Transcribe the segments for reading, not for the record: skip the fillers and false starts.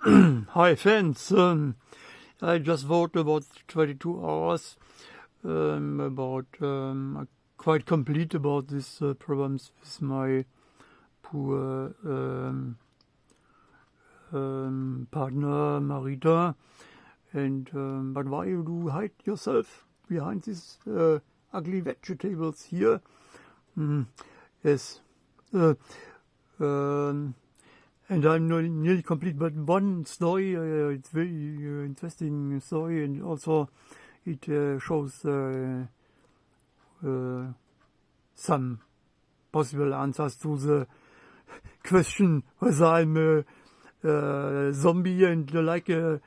Hi fans, I just wrote about 22 hours about quite complete about these problems with my poor partner Marita, and but why you do hide yourself behind these ugly vegetables here? Yes. And I'm nearly complete, but one story, it's very interesting story, and also it shows some possible answers to the question whether I'm a zombie and like a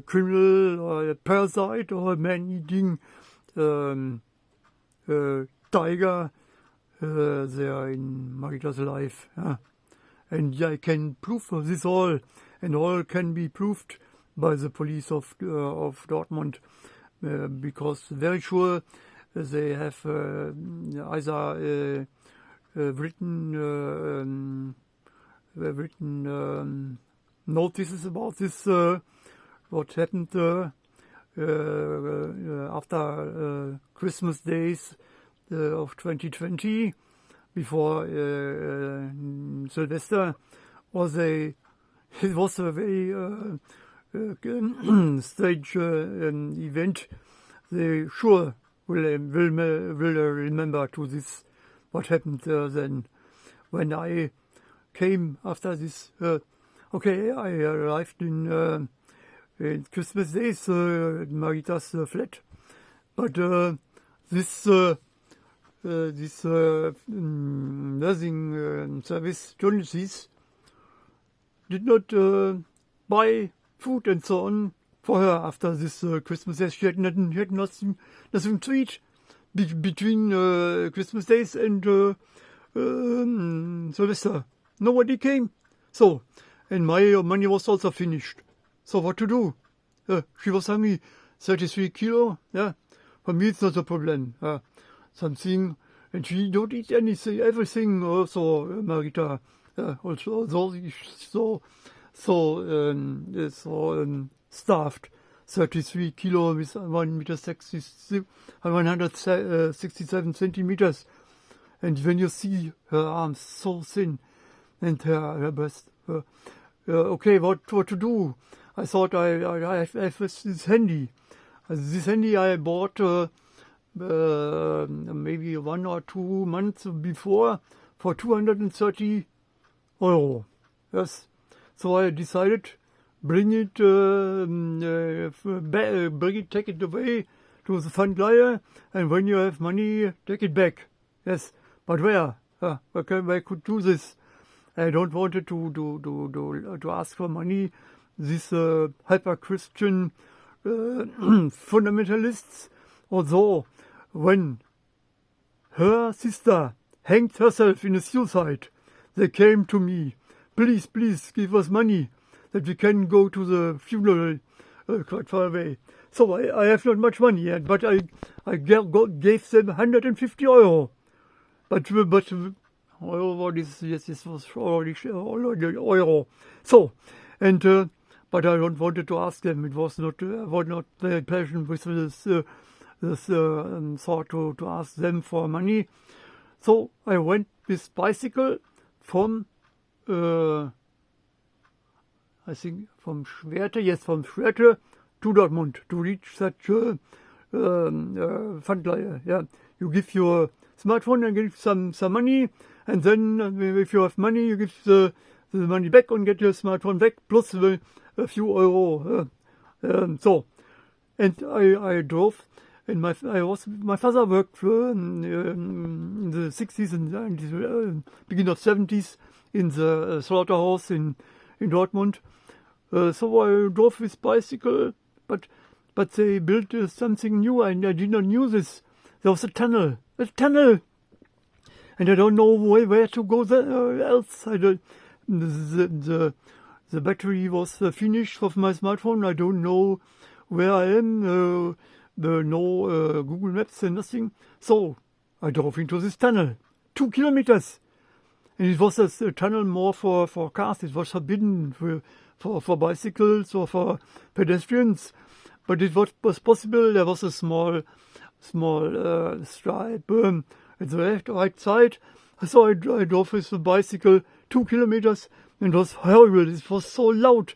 criminal or a parasite or a man-eating tiger there in Marita's life. Yeah. And I can prove this all, and all can be proved by the police of Dortmund, because very sure they have either written notices about this, what happened after Christmas days of 2020. Before Sylvester, it was a very strange event. They sure will remember to this what happened then when I came after this. I arrived in Christmas days at Marita's flat, but this nursing service journalists did not buy food and so on for her after this Christmas days. She had nothing to eat between Christmas days and Sylvester. Nobody came. So, and my money was also finished. So what to do? She was hungry, 33 kilo. Yeah, for me it's not a problem. Something, and she don't eat anything, everything. Also, Marita, also so starved. 33 kilo with 167 centimeters, and when you see her arms so thin, and her breast. Okay, what to do? I thought I have this handy. This handy I bought. Maybe 1 or 2 months before for 230 euro. Yes. So I decided take it away to the fund liar, and when you have money, take it back. Yes. But where? I could do this. I don't want to ask for money. These hyper-Christian fundamentalists, although when her sister hanged herself in a suicide, they came to me, please give us money that we can go to the funeral quite far away. So I have not much money yet, but I gave them 150 euro. But what is, yes, this was already euro. So, and but I don't wanted to ask them. It was not, I was not very patient with this thought to ask them for money. So I went with bicycle from, I think from Schwerte to Dortmund to reach such Pfandleihe. Yeah, you give your smartphone and give some money, and then if you have money, you give the money back and get your smartphone back plus a few euro. So, and I drove. And my father worked in the 60s and beginning of 70s in the slaughterhouse in Dortmund. So I drove with bicycle, but they built something new, and I did not know this. There was a tunnel, and I don't know where to go else. The battery was finished of my smartphone. I don't know where I am. No Google Maps and nothing. So I drove into this tunnel, 2 kilometers. And it was a tunnel more for cars. It was forbidden for bicycles or for pedestrians. But it was possible. There was a small stripe at the right side. So I drove with the bicycle 2 kilometers, and it was horrible. It was so loud.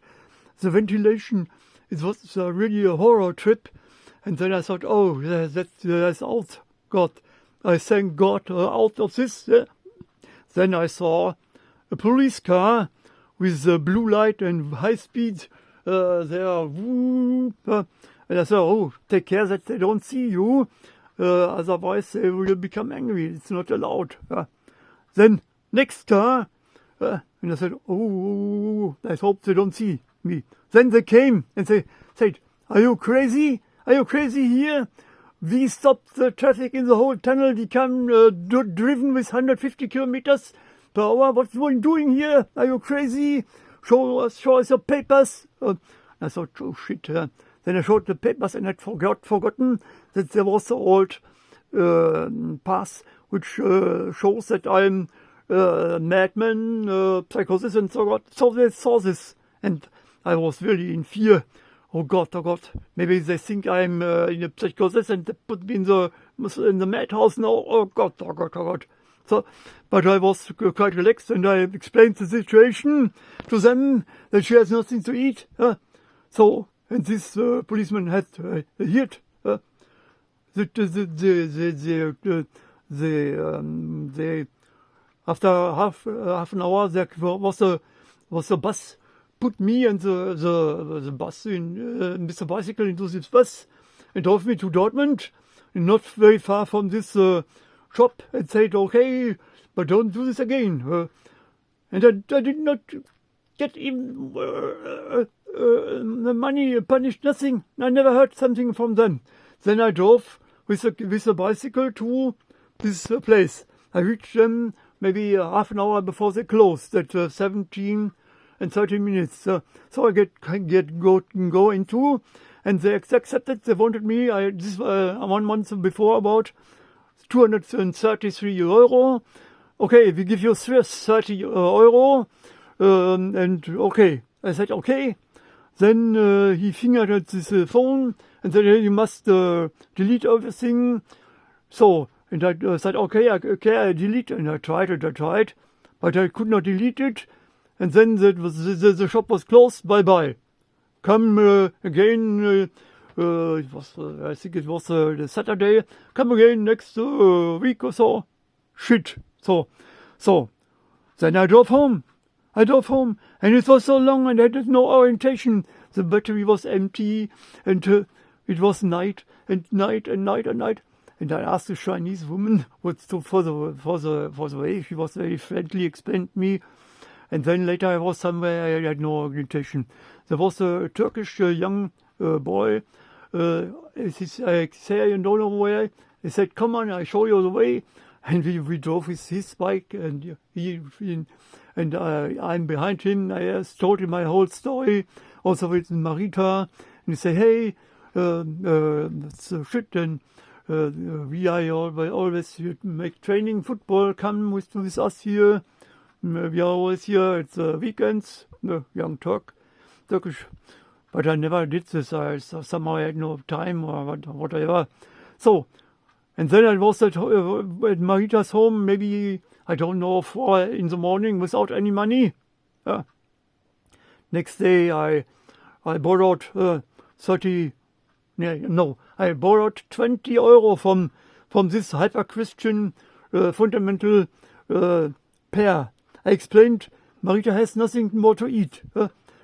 The ventilation, it was really a horror trip. And then I thought, oh, that's out. God, I thank God out of this. Then I saw a police car with a blue light and high speed there. And I said, oh, take care that they don't see you. Otherwise they will become angry. It's not allowed. Then next car, and I said, oh, I hope they don't see me. Then they came and they said, are you crazy? Are you crazy here? We stopped the traffic in the whole tunnel. We come driven with 150 kilometers per hour. What are you doing here? Are you crazy? Show us your papers. I thought, oh shit. Then I showed the papers and I'd forgotten that there was the old pass which shows that I'm madman, psychosis and so on. So they saw this and I was really in fear. Oh God, maybe they think I'm in a psychosis and they put me in the madhouse now. Oh God. So, but I was quite relaxed and I explained the situation to them that she has nothing to eat. So, and this policeman had heard after half an hour there was a bus. Put me and the bus with the bicycle into this bus and drove me to Dortmund, not very far from this shop, and said, okay, but don't do this again. And I did not get even the money, punished, nothing. I never heard something from them. Then I drove with a bicycle to this place. I reached them maybe half an hour before they closed at 17 and 30 minutes. So I go into, and they accepted. They wanted me. This 1 month before about 233 euro. Okay, we give you 30 euro. And okay, I said okay. Then he fingered at this phone and said, hey, you must delete everything. So, and I said, okay, I delete. And I tried, but I could not delete it. And then the shop was closed. Bye. Come again. I think it was the Saturday. Come again next week or so. Shit. So then I drove home, and it was so long, and I had no orientation. The battery was empty, and it was night. And I asked the Chinese woman what's for the way. She was very friendly, explained me. And then later I was somewhere, I had no orientation. There was a Turkish young boy. I say, I don't know where. He said, come on, I show you the way. And we drove with his bike, and I'm behind him. I told him my whole story, also with Marita. And he said, hey, that's shit. And we are always make training football. Come with us here. We are always here at the weekends, young Turkish, but I never did this. Somehow I had no time or whatever. So, and then I was at Marita's home, maybe, I don't know, 4 in the morning without any money. Next day I borrowed I borrowed 20 euro from this hyper-Christian fundamental pair. I explained, Marita has nothing more to eat.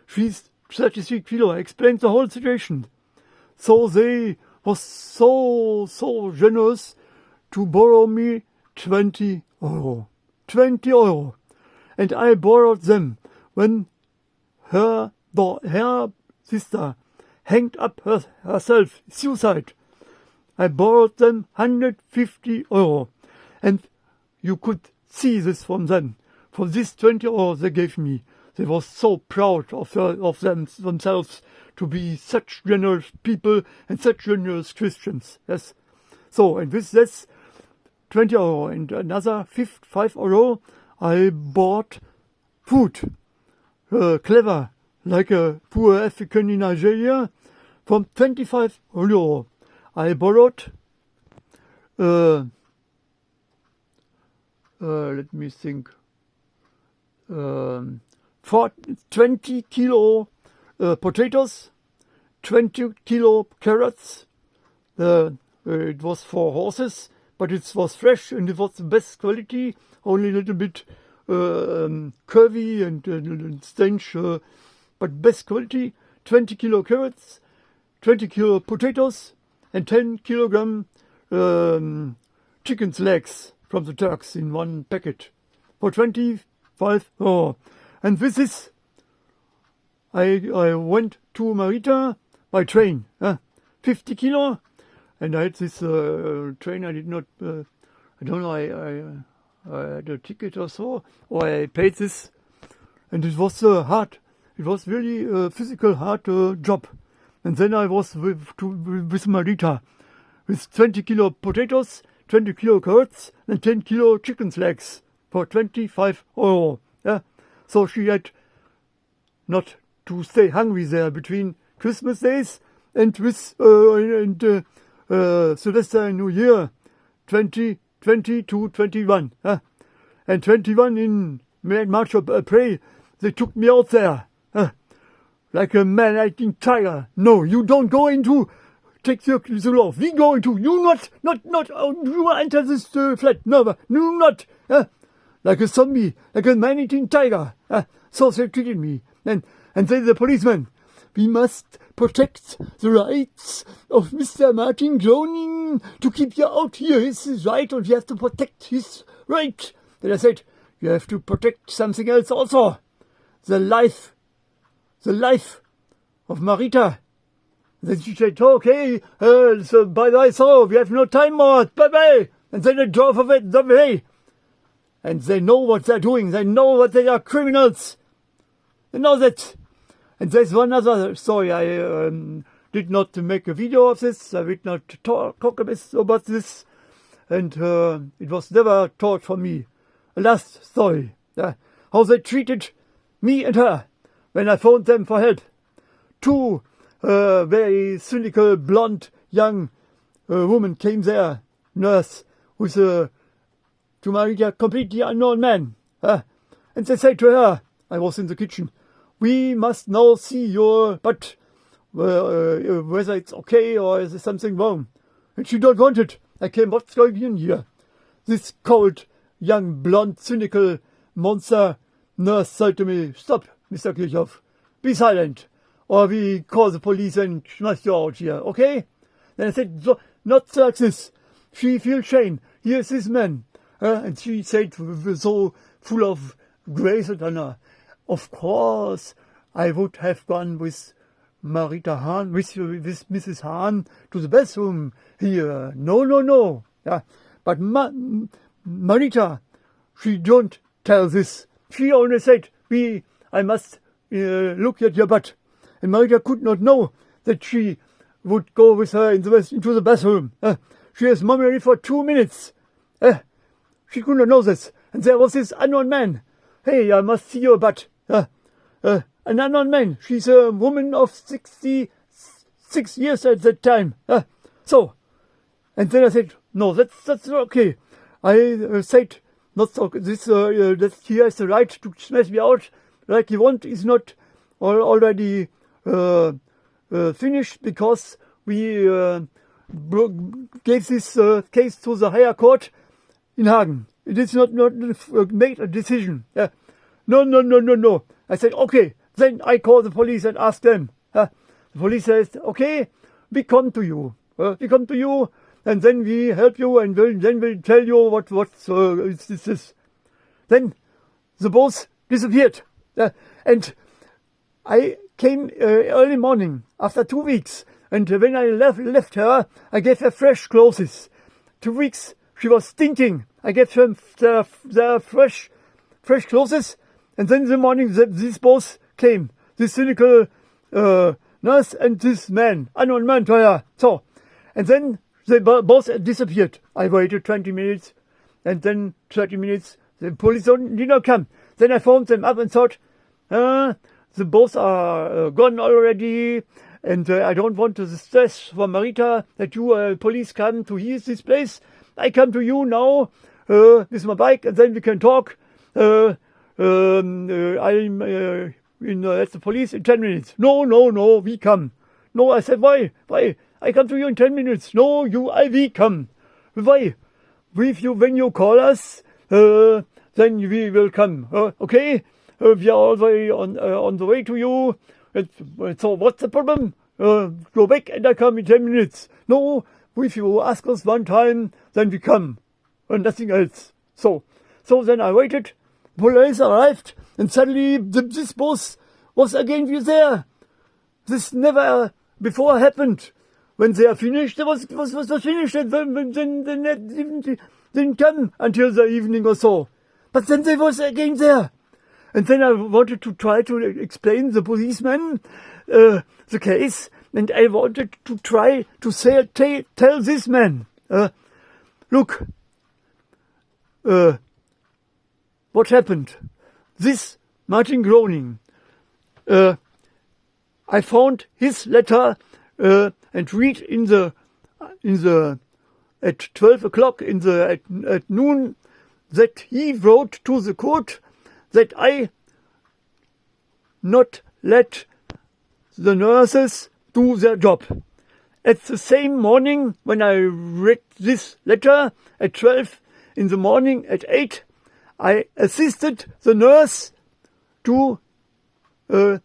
She's 33 kilo. I explained the whole situation. So they was so generous to borrow me 20 euro. 20 euro. And I borrowed them when her sister hanged up herself, suicide. I borrowed them 150 euro. And you could see this from them. For this 20 euro they gave me, they were so proud of themselves to be such generous people and such generous Christians. Yes. So, and with this 20 euro and another 5 euro, I bought food, clever, like a poor African in Nigeria, from 25 euro. I borrowed, let me think, for 20 kilo potatoes, 20 kilo carrots. It was for horses, but it was fresh and it was the best quality, only a little bit curvy and stench, but best quality. 20 kilo carrots, 20 kilo potatoes, and 10 kilogram chicken's legs from the Turks in one packet for 25 euro. And with this, I went to Marita by train, 50 kilo, and I had this train. I did not, I don't know, I had a ticket or so, or I paid this, and it was hard. It was really a physical hard job. And then I was with Marita, with 20 kilo potatoes, 20 kilo carrots, and 10 kilo chicken's legs for 25 euro. Yeah? So she had not to stay hungry there between Christmas days and with Sylvester and New Year, 2020 to 21. And 21 in March or April, they took me out there. Like a man-eating tiger. No, you don't go into, take the law. We go into, you you enter this flat. No, you not. Like a zombie, like a man-eating tiger. So they treated me. And then the policeman, we must protect the rights of Mr. Martin Groning to keep you out here. It's his right, and we have to protect his right. Then I said, you have to protect something else also. The life of Marita. Then she said, okay, so bye-bye, so we have no time more, bye-bye. And then they drove away. And they know what they're doing. They know that they are criminals. They know that. And there's one other story. I did not make a video of this. I did not talk about this. And it was never taught for me. A last story. How they treated me and her when I phoned them for help. Two very cynical, blonde, young women came there, nurse, with to Maria, completely unknown man. And they said to her, I was in the kitchen, we must now see your butt, whether it's okay or is there something wrong. And she don't want it. I came, what's going on here? This cold, young, blonde, cynical monster nurse said to me, stop, Mr. Kirchhoff, be silent, or we call the police and smash you out here, okay? Then I said, not like this. She feels shame. Here's this man. And she said, so full of grace and honor, of course, I would have gone with Marita Hahn, with Mrs. Hahn, to the bathroom here. No. Yeah. But Marita, she don't tell this. She only said, I must look at your butt. And Marita could not know that she would go with her into the bathroom. She has memory for 2 minutes. She could not know this. And there was this unknown man. Hey, I must see your butt. An unknown man. She's a woman of 66 years at that time. So, and then I said, no, that's not okay. I said, not so. That he has the right to smash me out like he want is not already finished because we gave this case to the higher court in Hagen. It is not made a decision. No. I said, okay. Then I call the police and ask them. The police says, okay, we come to you. And then we help you, and then we'll tell you what is. Then the boss disappeared. And I came early morning after 2 weeks. And when I left her, I gave her fresh clothes. 2 weeks, she was stinking. I gave her the fresh clothes. And then in the morning, this boss came. This cynical nurse and this man, unknown man to her. So, and then the boss disappeared. I waited 20 minutes, and then 30 minutes, the police did not come. Then I phoned them up and thought, the both are gone already, and I don't want the stress for Marita that you police come to this place. I come to you now with my bike, and then we can talk. I'm at the police in 10 minutes. No, we come. No, I said, why? I come to you in 10 minutes. No, we come. Why? When you call us, then we will come. Okay? We are already on the way to you. So what's the problem? Go back and I come in 10 minutes. No, if you ask us one time, then we come. And nothing else. So then I waited. Police arrived, and suddenly this boss was again there. This never before happened. When they are finished, it was finished, and then didn't come until the evening or so. But then they was again there. And then I wanted to try to explain the policeman the case, and I wanted to try to tell this man, look, what happened? This Martin Groning, I found his letter and read in the at 12 o'clock at noon that he wrote to the court that I not let the nurses do their job. At the same morning, when I read this letter at 12 in the morning, at 8, I assisted the nurse to give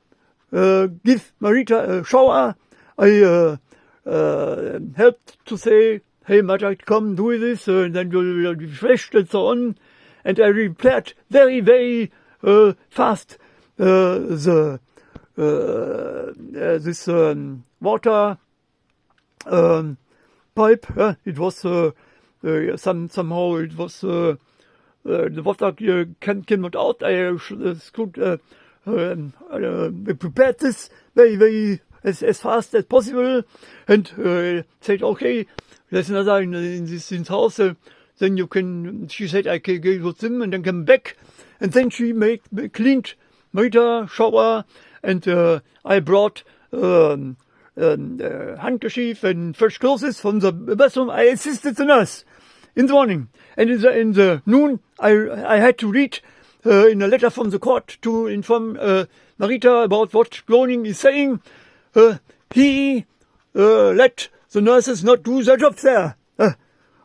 Marita a shower. I helped to say, hey, Marita, come do this, and then you'll be refreshed and so on. And I repaired very, very fast this water pipe. It was somehow it was the water came not out. I prepared this very, very as fast as possible, and said, okay, there's another in this house. Then you can. She said, I can go with them and then come back, and then she cleaned Marita, shower, and I brought handkerchief and fresh clothes from the bathroom. I assisted the nurse in the morning, and in the noon I had to read in a letter from the court to inform Marita about what Groning is saying. He let the nurses not do their job there,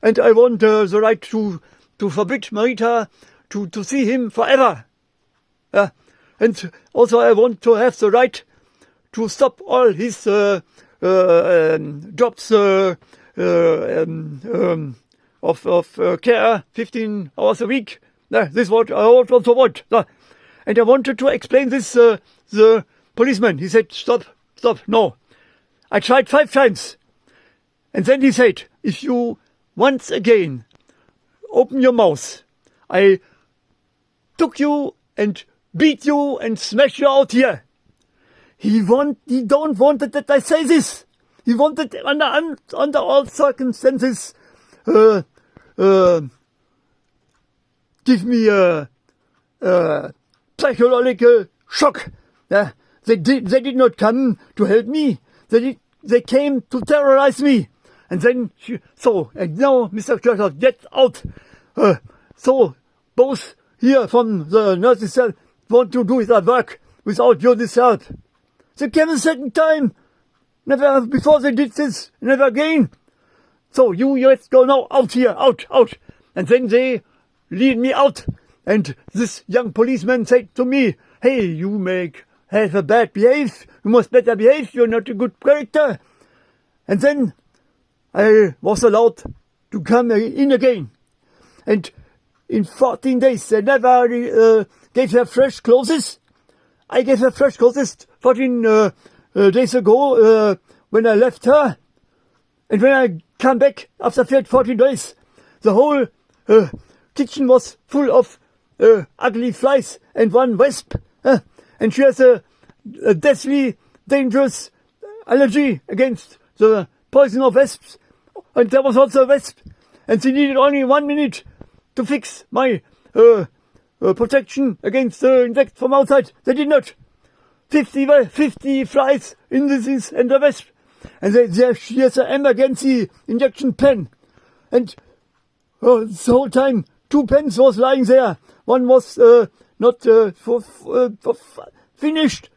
and I want the right to forbid Marita to see him forever. And also I want to have the right to stop all his jobs of care, 15 hours a week. This is what I also want. And I wanted to explain this the policeman. He said, stop, no. I tried 5 times. And then he said, if you once again open your mouth, I took you and beat you and smash you out here. He don't want that I say this. He wanted under all circumstances give me a psychological shock. They did not come to help me. They came to terrorize me. And then and now Mr. Kirchhoff, get out. So both here from the nurses cell want to do their work without your help. They came a second time. Never before they did this. Never again. So you let's go now out here, out. And then they lead me out. And this young policeman said to me, hey, you have a bad behave. You must better behave. You're not a good character. And then I was allowed to come in again. And in 14 days, they never gave her fresh clothes. I gave her fresh clothes 14 days ago when I left her. And when I come back after 14 days, the whole kitchen was full of ugly flies and one wasp. And she has a deathly dangerous allergy against the poison of wasps. And there was also a wasp. And she needed only 1 minute to fix my protection against insects from outside. They did not. 50 flies in this and the wasp. And she has an emergency injection pen. And the whole time, 2 pens was lying there. One was not finished.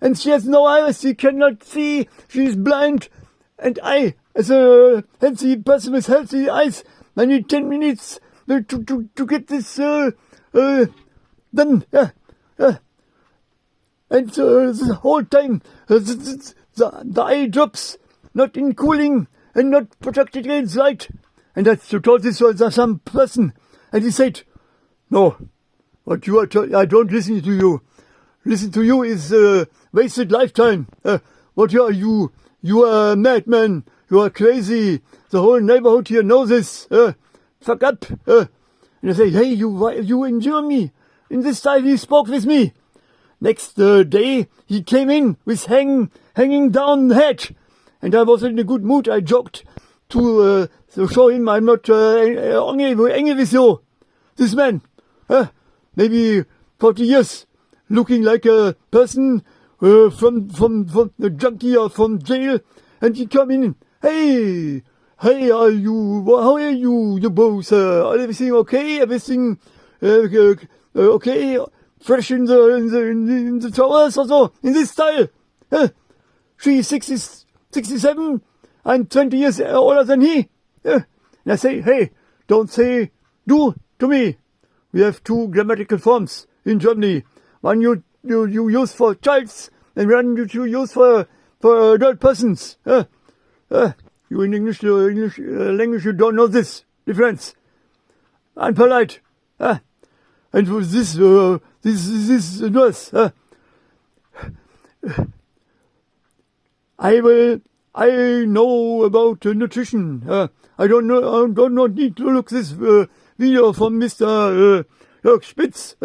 And she has no eyes, she cannot see, she is blind. And I, as a healthy person with healthy eyes, I need 10 minutes to get this done. And the whole time, the eye drops, not in cooling and not protected against light. And I told this was some person. And he said, no, what you are I don't listen to you. Listen to you is wasted lifetime. What are you? You are a madman. You are crazy. The whole neighborhood here knows this. Fuck up. And I say, hey, you injure me. In this style he spoke with me. Next day he came in with hanging down head. And I was in a good mood. I joked to show him I'm not angry with you. This man, maybe 40 years, looking like a person from the junkie or from jail, and he come in. Hey, how are you? You both? Everything okay? Everything okay? Fresh in the towers or so? In this style? She's 67. I'm 20 years older than he. And I say, hey, don't say du to me. We have 2 grammatical forms in Germany. One you use for childs, and one you use for adult persons. You in English language, you don't know this difference. Unpolite. And with this nurse. I know about nutrition. I do not need to look this video from Mr. Spitz.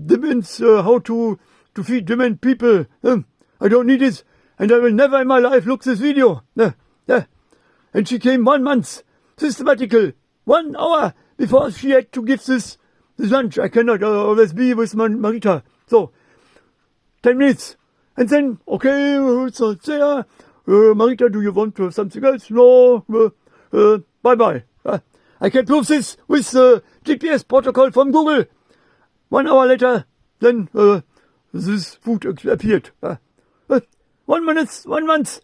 Demons, how to feed dement people. I don't need it. And I will never in my life look this video. And she came 1 month, systematical, 1 hour before she had to give this lunch. I cannot always be with Marita. So, 10 minutes. And then, okay, so there. Marita, do you want something else? No. Bye-bye. I can prove this with the GPS protocol from Google. 1 hour later, then this food appeared. 1 month.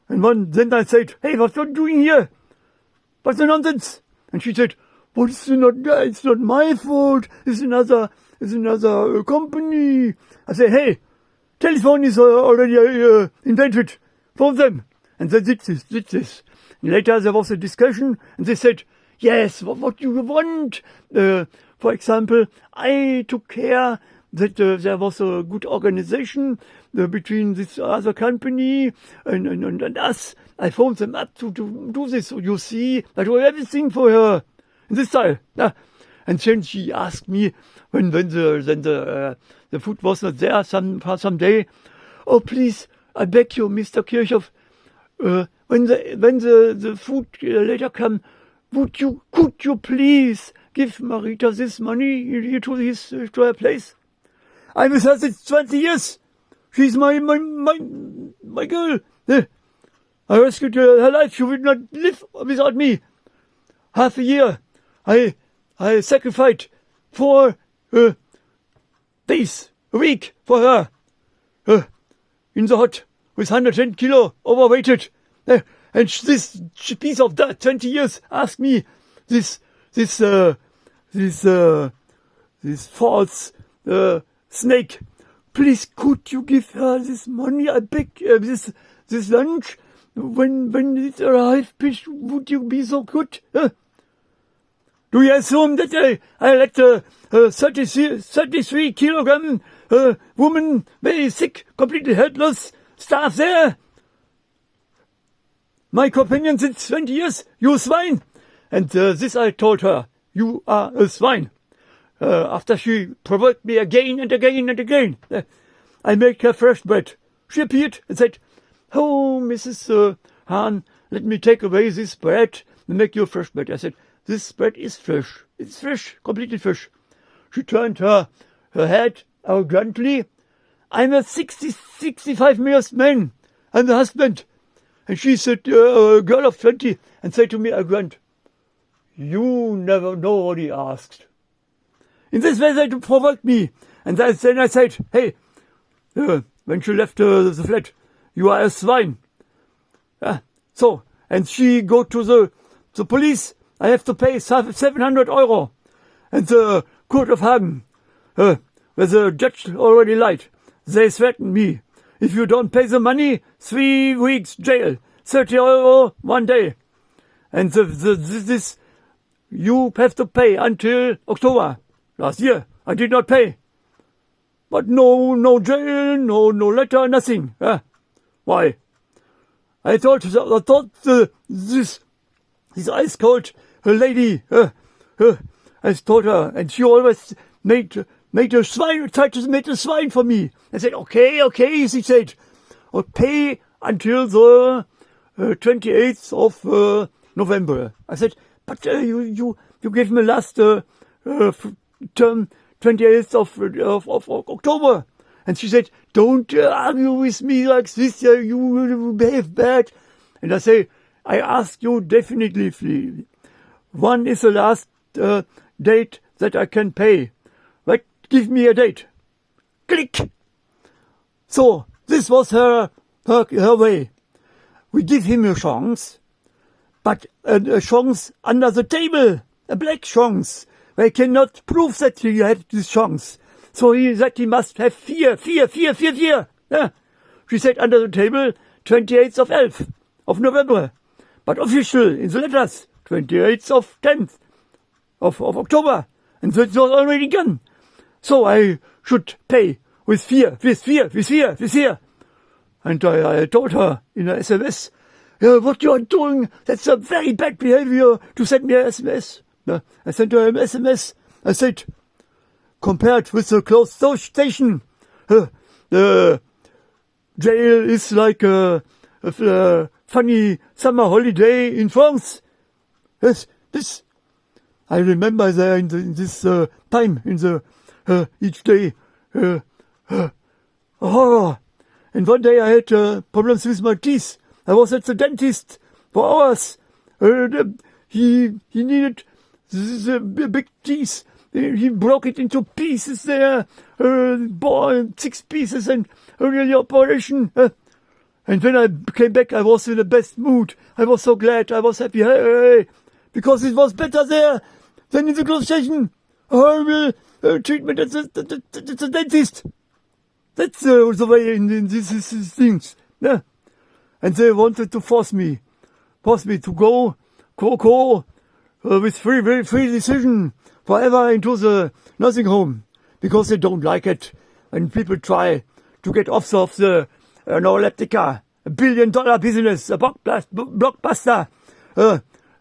And then I said, hey, what are you doing here? What's the nonsense? And she said, well, it's not my fault. It's another company. I said, hey, telephone is already invented. Phone them. And they did this. And later there was a discussion, and they said, yes, what do you want? For example, I took care that there was a good organization between this other company and us. I phoned them up to do this. So you see, I do everything for her in this style. And then she asked me when the food was not there for some day. Oh, please, I beg you, Mr. Kirchhoff, when the food later come, could you please give Marita this money here to her place? I'm with her since 20 years. She's my girl. I rescued her life. She would not live without me. Half a year, I sacrificed 4 days a week for her. In the hot, with 110 kilo, overweighted. And this piece of that 20 years asked me this false snake, please could you give her this money? I beg this lunch when it arrives. Please, would you be so good? Do you assume that I let a 33 kilogram woman, very sick, completely helpless, starve there? My companion since 20 years, you swine! And this I told her, you are a swine. After she provoked me again and again and again, I made her fresh bread. She appeared and said, oh, Mrs. Hahn, let me take away this bread and make you fresh bread. I said, this bread is fresh. It's fresh, completely fresh. she turned her head arrogantly. I'm a 65 years man. I'm the husband. And she said, a girl of 20, and said to me arrogant, you never know what he asked. In this way they provoked me. And then I said, hey, when she left the flat, you are a swine. So, and she go to the police. I have to pay 700 euro. And the court of Hagen, where the judge already lied, they threatened me. If you don't pay the money, 3 weeks jail, 30 euro 1 day. And this you have to pay until October. Last year, I did not pay. But no jail, no letter, nothing. Why? I thought this ice cold lady, I told her, and she always made a swine, tried to make a swine for me. I said, okay, she said, I'll pay until the 28th of November. I said, but you gave me last term 28th of October. And she said, don't argue with me like this, you will behave bad. And I say, I ask you definitively, when is the last date that I can pay? But give me a date. Click. So, this was her way. We give him a chance, but a chance under the table, a black chance. They cannot prove that he had this chance. So he must have fear. Yeah. She said under the table, 28th of 11th of November. But official in the letters, 28th of 10th of October. And that was already gone. So I should pay with fear. And I told her in an SMS, what you are doing, that's a very bad behavior to send me an SMS. I sent her an SMS. I said, compared with the closed station, the jail is like a funny summer holiday in France. Yes, this I remember there in this time in the each day horror. And one day I had problems with my teeth. I was at the dentist for hours. He needed this big teeth. He broke it into pieces there, 6 pieces, and really operation. And when I came back, I was in the best mood. I was so glad. I was happy. Hey, because it was better there than in the closed station. Horrible treatment at the dentist. That's the way in these things. Yeah. And they wanted to force me to go with free decision forever into the nursing home, because they don't like it when people try to get off of the neuroleptica, $1 billion business, a blockbuster.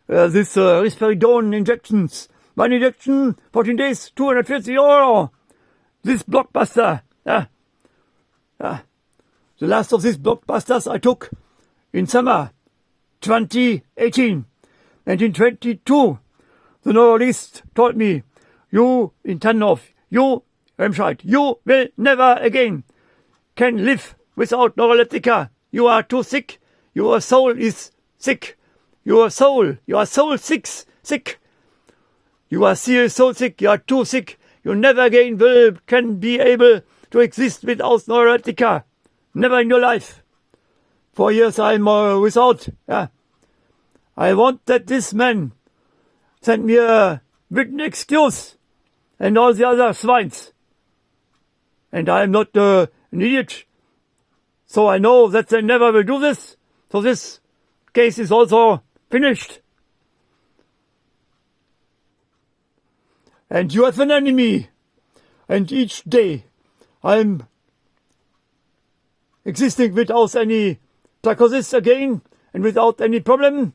This risperidone injections, 1 injection, 14 days, 250 euro. This blockbuster. The last of these blockbusters I took in summer 2018. And in 22, the neurologist told me, you in Tannhoff, you, Remscheid, you will never again can live without neuroleptica. You are too sick. Your soul is sick. Your soul sick. You are serious, so sick. You are too sick. You never again can be able to exist without neuroleptica. Never in your life. 4 years I'm without. Yeah. I want that this man send me a written excuse and all the other swines. And I am not an idiot. So I know that they never will do this. So this case is also finished. And you have an enemy. And each day I'm existing without any psychosis again and without any problem.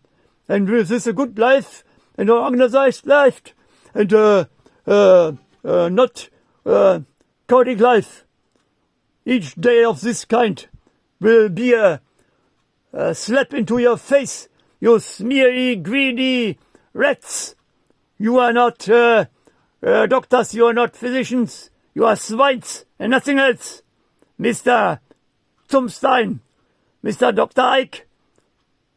And with this a good life and an organized life and not chaotic life. Each day of this kind will be a slap into your face, you smeary, greedy rats. You are not Doctors, you are not physicians. You are swines and nothing else. Mr. Zumstein, Mr. Dr. Ike,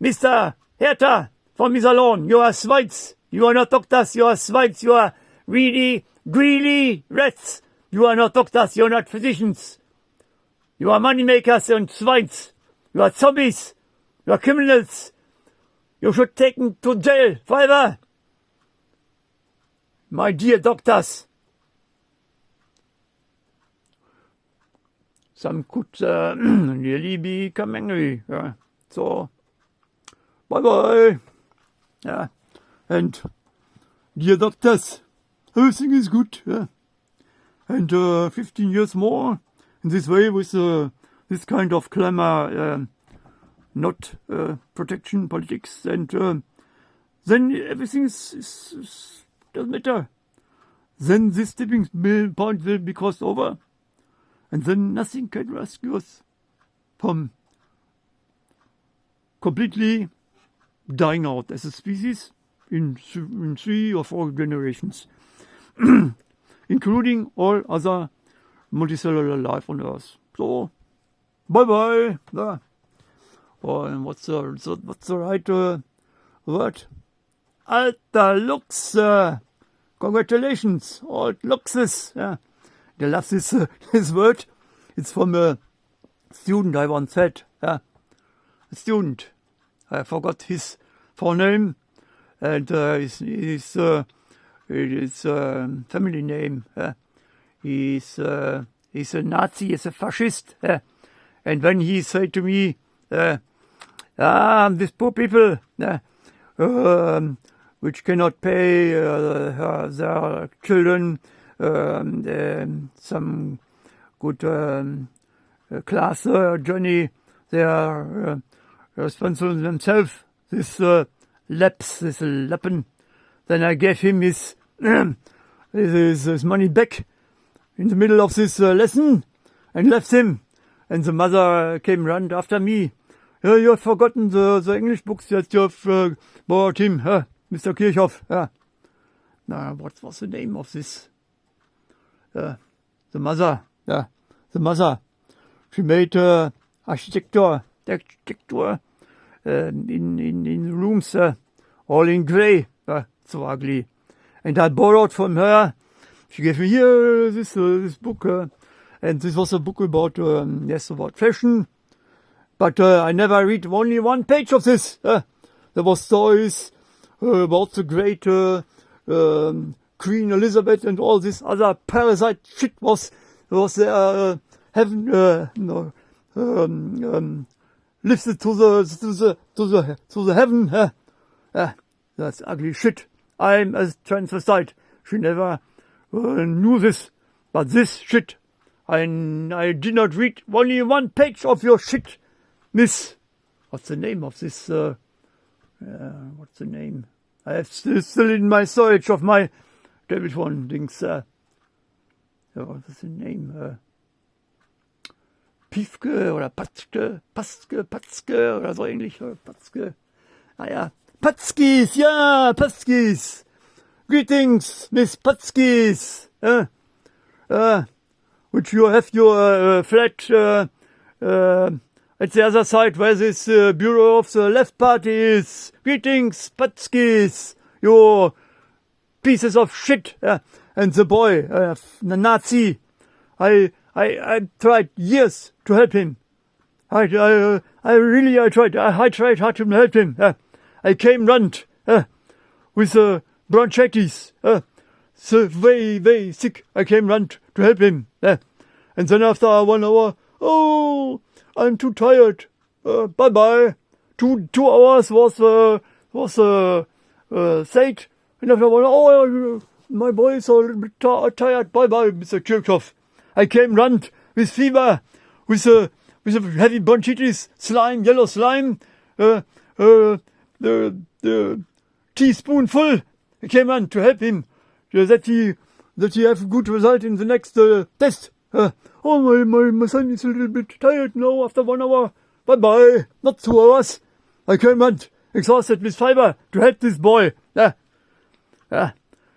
Mr. Hertha from his salon, you are swines. You are not doctors, you are swines. You are greedy rats. You are not doctors, you are not physicians. You are moneymakers and swines. You are zombies. You are criminals. You should take them to jail forever. My dear doctors. Some could really become angry. Yeah. So, bye-bye. Yeah. And, dear doctors, everything is good. Yeah. And 15 years more in this way with this kind of clamor, not protection politics, and then everything is doesn't matter. Then this tipping point will be crossed over, and then nothing can rescue us from completely dying out as a species in 3 or 4 generations, including all other multicellular life on Earth. So, bye-bye. Yeah. Oh, and what's the right word? Alter Lux. Congratulations, old Luxes. Yeah. I love this word. It's from a student I once had. Yeah. A student. I forgot his forename and his family name. He's a Nazi, he's a fascist. And when he said to me, these poor people which cannot pay their children some good class journey, they are responsible themselves. This Lappen. Then I gave him his money back in the middle of this lesson and left him. And the mother came round after me. You have forgotten the English books that you have bought him, Mr. Kirchhoff. Now, what was the name of this? The mother. The mother. She made architecture in rooms, all in grey. So ugly. And I borrowed from her. She gave me here this book. And this was a book about fashion. But I never read only one page of this. There was stories about the great Queen Elizabeth and all this other parasite shit was lifted to the heaven. That's ugly shit. I'm a transvestite. She never knew this, but this shit. I did not read only one page of your shit, miss. What's the name of this? What's the name? I have still in my storage of my David one things. What's the name? Piefke oder Patzke oder so ähnlich. Patzke. Patzkis, ja, Patzkis. Greetings, Miss Patzkis. Which you have your flat at the other side where this bureau of the left party is. Greetings, Patskis, you pieces of shit. And the boy, the Nazi, I tried years to help him. I tried. I tried hard to help him. I came round with bronchitis. So very sick. I came round to help him. And then after 1 hour, oh, I'm too tired. Bye-bye. 2 hours was said. And after 1 hour, my boys are a little bit tired. Bye-bye, Mr. Kirchhoff. I came round with fever, with a heavy bronchitis, slime, yellow slime, the teaspoonful. I came round to help him, that he have a good result in the next test. My son is a little bit tired now after 1 hour. Bye-bye. Not 2 hours. I came round, exhausted with fever, to help this boy.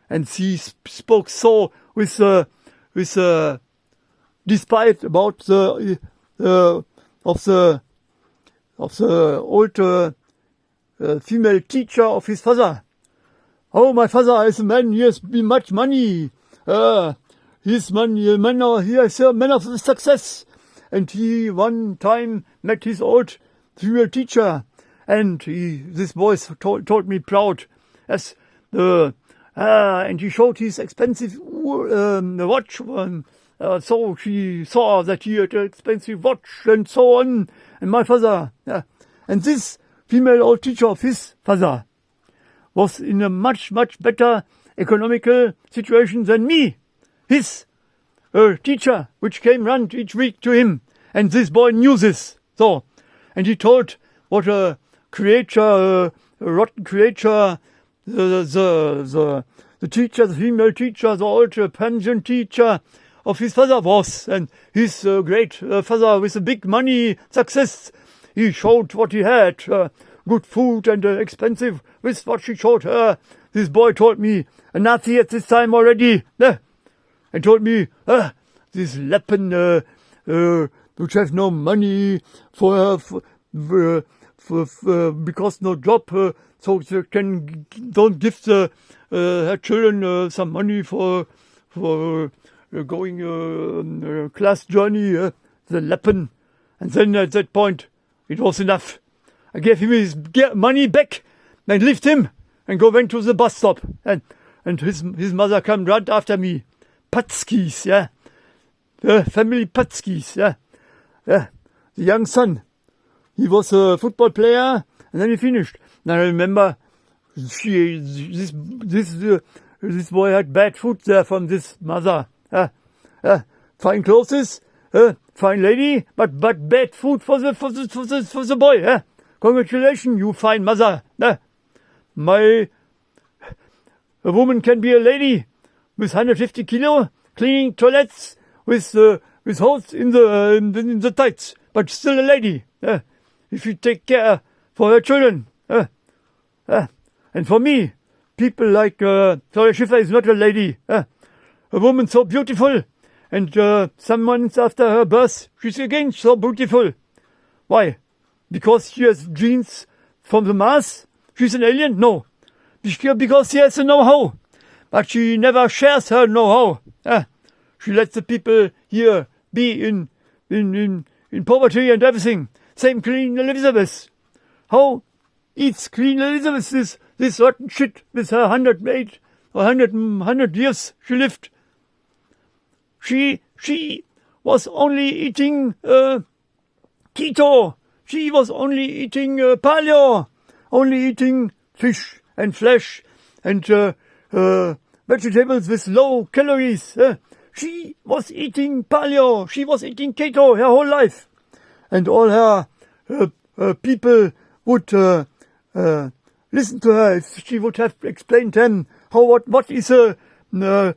and she spoke so with despite about the of the old female teacher of his father. Oh, my father is a man, he has much money. He's he is a man of success. And he one time met his old female teacher, and this boy told me proud, as and he showed his expensive watch. So she saw that he had an expensive watch and so on. And my father, and this female old teacher of his father was in a much, much better economical situation than me, his teacher, which came round each week to him. And this boy knew this. So, and he told what a creature, a rotten creature, the teacher, the female teacher, the old pension teacher of his father was. And his great father with a big money success, he showed what he had, good food and expensive with what she showed her. This boy told me, a Nazi at this time already, and told me, this Lappen, which have no money because no job, so they don't give her children some money for going class journey, the Lappen. And then at that point, it was enough. I gave him his money back and left him and went to the bus stop. And his mother came right after me. Patskis, family Patskis, the young son. He was a football player, and then he finished. And I remember this boy had bad food there from this mother. Fine clothes, fine lady, but bad food for the boy. Congratulations, you fine mother. A woman can be a lady with 150 kilo, cleaning toilets with holes in the tights, but still a lady. If you take care for her children. And for me, people like Claudia Schiffer is not a lady. A woman so beautiful, and some months after her birth, she's again so beautiful. Why? Because she has genes from the Mars? She's an alien? No. Because she has a know-how. But she never shares her know-how. She lets the people here be in poverty and everything. Same Queen Elizabeth. How eats Queen Elizabeth this rotten shit with her 108 or 100 years she lived? She was only eating keto. She was only eating paleo. Only eating fish and flesh and vegetables with low calories. She was eating paleo. She was eating keto her whole life. And all her people would listen to her if she would have explained them what is a health